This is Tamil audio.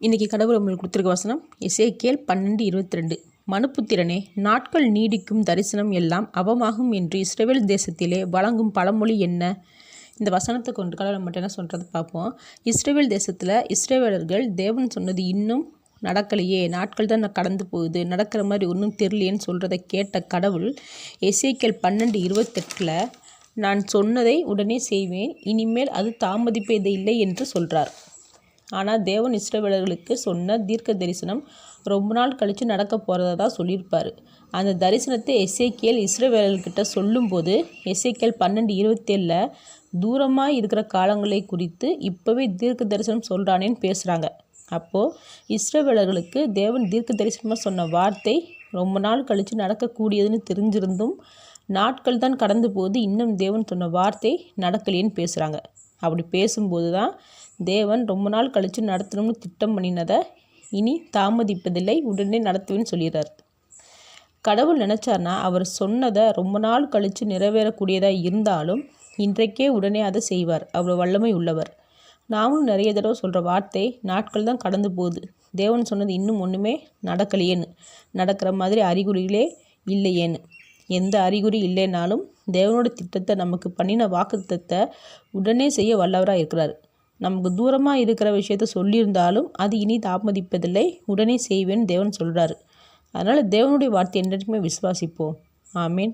இன்றைக்கி கடவுள் உங்களுக்கு கொடுத்துருக்க வசனம் எசேக்கியேல் 12:22. மனுப்புத்திரனே, நாட்கள் நீடிக்கும் தரிசனம் எல்லாம் அவமாகும் என்று இஸ்ரவேல் தேசத்திலே வழங்கும் பழமொழி என்ன? இந்த வசனத்தை கொண்டு கடவுளை மட்டும் என்ன சொல்கிறது பார்ப்போம். இஸ்ரவேல் தேசத்தில் இஸ்ரவேலர்கள் தேவன் சொன்னது இன்னும் நடக்கலையே, நாட்கள் தான் கடந்து போகுது, நடக்கிற மாதிரி ஒன்றும் தெரியலையேன்னு சொல்கிறத கேட்ட கடவுள் எசேக்கியேல் 12:28 நான் சொன்னதை உடனே செய்வேன், இனிமேல் அது தாமதிப்பது இல்லை என்று சொல்கிறார். ஆனால் தேவன் இஸ்ரவேலர்களுக்கு சொன்ன தீர்க்க தரிசனம் ரொம்ப நாள் கழித்து நடக்க போகிறதா தான் சொல்லியிருப்பார். அந்த தரிசனத்தை எசேக்கியேல் இஸ்ரவேலர்கிட்ட சொல்லும்போது எசேக்கியேல் 12:27 தூரமாக இருக்கிற காலங்களை குறித்து இப்போவே தீர்க்க தரிசனம் சொல்கிறானேன்னு பேசுகிறாங்க. அப்போது இஸ்ரவேலர்களுக்கு தேவன் தீர்க்க தரிசனமாக சொன்ன வார்த்தை ரொம்ப நாள் கழித்து நடக்கக்கூடியதுன்னு தெரிஞ்சிருந்தும் நாட்கள் தான் கடந்து போது இன்னும் தேவன் சொன்ன வார்த்தை நடக்கலையேன்னு பேசுகிறாங்க. அப்படி பேசும்போது தான் தேவன் ரொம்ப நாள் கழித்து நடத்தணும்னு திட்டம் பண்ணினதை இனி தாமதிப்பதில்லை, உடனே நடத்துவேன்னு சொல்லிடுறார். கடவுள் நினச்சார்னா அவர் சொன்னதை ரொம்ப நாள் கழித்து நிறைவேறக்கூடியதாக இருந்தாலும் இன்றைக்கே உடனே அதை செய்வார். அவ்வளோ வல்லமை உள்ளவர். நாமும் நிறைய தடவை சொல்கிற வார்த்தை நாட்கள் தான் கடந்து போகுது, தேவன் சொன்னது இன்னும் ஒன்றுமே நடக்கலையேன்னு, நடக்கிற மாதிரி அறிகுறிகளே இல்லையேன்னு. எந்த அறிகுறி இல்லைனாலும் தேவனோட திட்டத்தை நமக்கு பண்ணின வாக்குத்தத்தை உடனே செய்ய வல்லவராக இருக்கிறார். நமக்கு தூரமாக இருக்கிற விஷயத்த சொல்லியிருந்தாலும் அது இனி தாமதிப்பதில்லை, உடனே செய்வேன்னு தேவன் சொல்கிறாரு. அதனால் தேவனுடைய வார்த்தை என்றைக்குமே விசுவாசிப்போம். ஆமீன்.